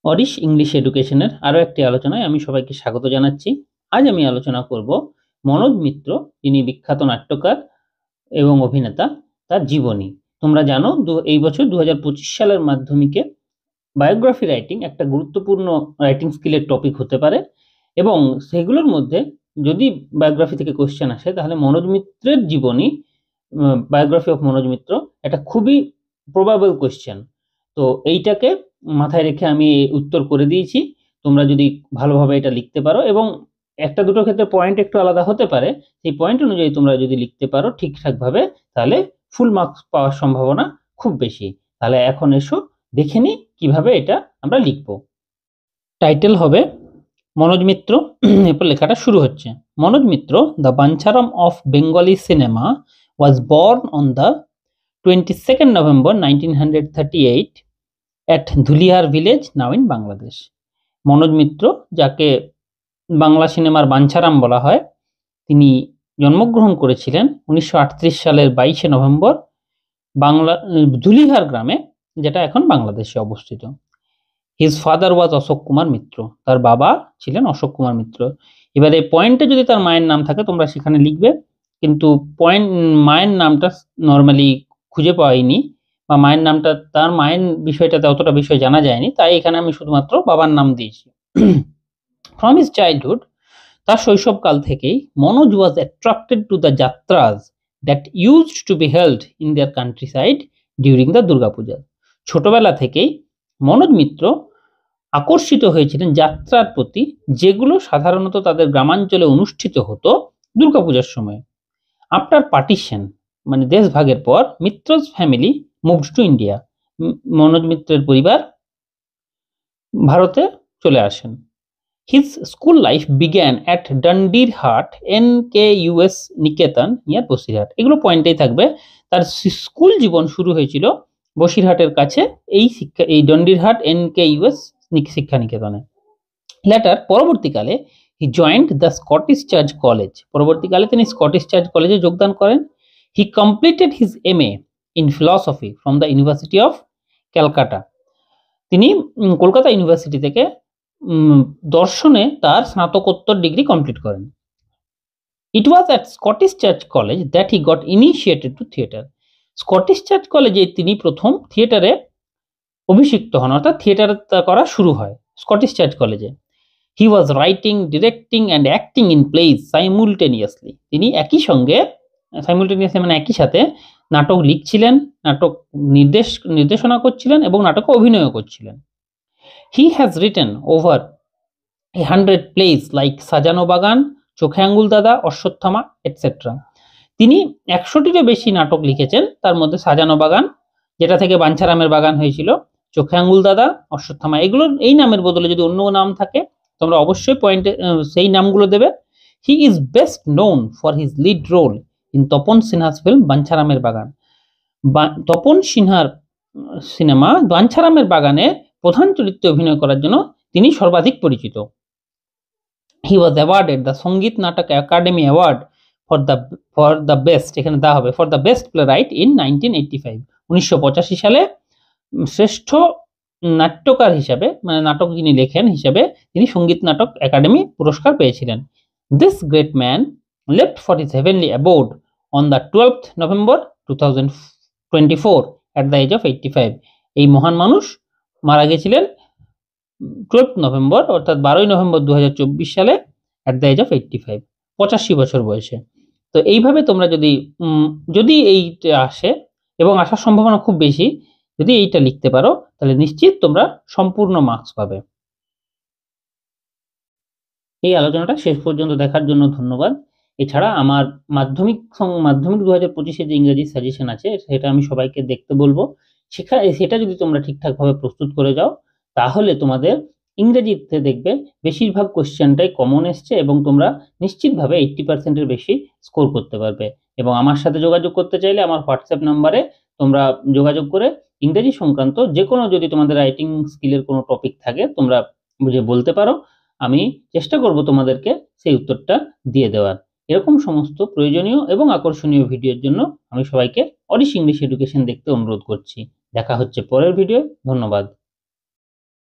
Auris English এডুকেশনের আরও একটি আলোচনায় আমি সবাইকে স্বাগত জানাচ্ছি। আজ আমি আলোচনা করব মনোজ মিত্র, যিনি বিখ্যাত নাট্যকার এবং অভিনেতা, তার জীবনী। তোমরা জানো এই বছর 2025 সালের মাধ্যমিকে বায়োগ্রাফি রাইটিং একটা গুরুত্বপূর্ণ রাইটিং স্কিলের টপিক হতে পারে, এবং সেগুলোর মধ্যে যদি বায়োগ্রাফি থেকে কোশ্চেন আসে তাহলে মনোজ মিত্রের জীবনী, বায়োগ্রাফি অফ মনোজ মিত্র, এটা খুবই প্রবাবল কোশ্চেন। তো এইটাকে মাথায় রেখে আমি উত্তর করে দিয়েছি। তোমরা যদি ভালোভাবে এটা লিখতে পারো, এবং একটা দুটো ক্ষেত্রে পয়েন্ট একটু আলাদা হতে পারে, সেই পয়েন্ট অনুযায়ী তোমরা যদি লিখতে পারো ঠিকঠাকভাবে, তাহলে ফুল মার্কস পাওয়ার সম্ভাবনা খুব বেশি। তাহলে এখন এসো দেখে নিই কিভাবে এটা আমরা লিখব। টাইটেল হবে মনোজ মিত্র, এরপর লেখাটা শুরু হচ্ছে। Manoj Mitra, the Bancharam of Bengali cinema, was born on the 22nd November 1938 at Dhuliar village, now in Bangladesh. Manoj Mitra, যাকে বাংলা সিনেমার বাঞ্ছারাম বলা হয়, তিনি জন্মগ্রহণ করেছিলেন 1938 সালের 22শে নভেম্বর ধুলিহার গ্রামে, যেটা এখন বাংলাদেশে অবস্থিত। His father was Ashok Kumar Mitra, তার বাবা ছিলেন অশোক কুমার মিত্র। এবারে পয়েন্টে যদি তার মায়ের নাম থাকে তোমরা সেখানে লিখবে, কিন্তু মায়ের নামটা নর্মালি খুঁজে পাইনি, বা মায়ের নামটা, তার মায়ের বিষয়টাতে অতটা বিষয় জানা যায়নি, তাই এখানে আমি শুধুমাত্র বাবার নাম দিয়েছি। ফ্রম হিজ চাইল্ডহুড, তার শৈশবকাল থেকেই Manoj was attracted to the jatras that used to be held in their countryside during the Durga Puja. ছোটবেলা থেকেই মনোজ মিত্র আকর্ষিত হয়েছিলেন যাত্রার প্রতি, যেগুলো সাধারণত তাদের গ্রামাঞ্চলে অনুষ্ঠিত হতো দুর্গাপূজার সময়। আফটার পার্টিশন, মানে দেশভাগের পর, Mitra's family moved to India. Manoj মিত্রের পরিবার ভারতে চলে আসেন। His school life began at Dandirhat NKUS Niketan near Basirhat. এগুলো পয়েন্টেই থাকবে। তার স্কুল জীবন শুরু হয়েছিল বসিরহাটের কাছে এই ডান্ডিরহাট NKUS শিক্ষা নিকেতনে। লেটার, পরবর্তীকালে he joined the Scottish Church college. পরবর্তীকালে তিনি স্কটিশ চার্চ কলেজে যোগদান করেন। হি completed his MA in philosophy from the university of Calcutta. তিনি কলকাতা ইউনিভার্সিটি থেকে দর্শনে তার স্নাতকোত্তর ডিগ্রি কমপ্লিট করেন। It was at Scottish Church College that he got initiated to theatre. Scottish Church কলেজে তিনি প্রথম থিয়েটারে অভিষিক্ত হন, অর্থাৎ থিয়েটার করা শুরু হয় স্কটিশ চার্চ কলেজে। He was writing, directing and acting in plays simultaneously. তিনি একই সঙ্গে, সাইমুলটেনিয়াসলি মানে একই সাথে, নাটক লিখছিলেন, নাটক নির্দেশনা করছিলেন এবং নাটকে অভিনয় করছিলেন। He has written over 100 plays like Sajano Bagan, চোখে আঙ্গুল দাদা, অশ্বত্থামা এটসেট্রা। তিনি 100টিরও বেশি নাটক লিখেছেন, তার মধ্যে সাজানো বাগান, যেটা থেকে বাঞ্ছারামের বাগান হয়েছিল, চোখে আঙ্গুল দাদা, অশ্বত্থামা, এগুলো এই নামের বদলে যদি অন্য নাম থাকে তোমরা অবশ্যই পয়েন্টে সেই নামগুলো দেবে। He is best known for his lead role in Tapan Sinha's film বাঞ্ছারামের বাগান। তপন সিনহার সিনেমা বাঞ্ছারামের বাগানে প্রধান চরিত্রে অভিনয় করার জন্য তিনি সর্বাধিক পরিচিত। হি ওয়াজ অ্যাওয়ার্ডেড দ্য সঙ্গীত নাটক academy award for the best, এখানে দেওয়া হবে for the best play right in 1985। 1985 সালে শ্রেষ্ঠ নাট্যকার হিসাবে, মানে নাটক যিনি লেখেন হিসাবে, তিনি সঙ্গীত নাটক একাডেমি পুরস্কার পেয়েছিলেন। This great man left for his heavenly abode on the 12th November 2024 at the age of 85। এই মহান মানুষ মারা গেছিলেন 12th নভেম্বর, অর্থাৎ 12ই নভেম্বর 2024 সালে অ্যাট দ্য এজ অফ 85, 85 বছর বয়সে। তো এইভাবে তোমরা যদি এইটা আসে, এবং আসার সম্ভাবনা খুব বেশি, যদি এইটা লিখতে পারো তাহলে নিশ্চিত তোমরা সম্পূর্ণ মার্কস পাবে। এই আলোচনাটা শেষ পর্যন্ত দেখার জন্য ধন্যবাদ। এছাড়া আমার মাধ্যমিক 2025-এর যে ইংরেজি সাজেশন আছে সেটা আমি সবাইকে দেখতে বলবো। সেটা যদি তোমরা ঠিকঠাকভাবে প্রস্তুত করে যাও তাহলে তোমাদের ইংরেজিতে দেখবে বেশিরভাগ কোশ্চেনটাই কমন এসছে, এবং তোমরা নিশ্চিতভাবে 80%-এর বেশি স্কোর করতে পারবে। এবং আমার সাথে যোগাযোগ করতে চাইলে আমার হোয়াটসঅ্যাপ নাম্বারে তোমরা যোগাযোগ করে ইংরেজি সংক্রান্ত যে কোনো, যদি তোমাদের রাইটিং স্কিলের কোনো টপিক থাকে তোমরা বুঝে বলতে পারো। আমি চেষ্টা করব তোমাদেরকে সেই উত্তরটা দিয়ে দেওয়ার। এরকম সমস্ত প্রয়োজনীয় এবং আকর্ষণীয় ভিডিওর জন্য আমি সবাইকে অরিশ ইংলিশ এডুকেশন দেখতে অনুরোধ করছি। দেখা হচ্ছে পরের ভিডিও। ধন্যবাদ।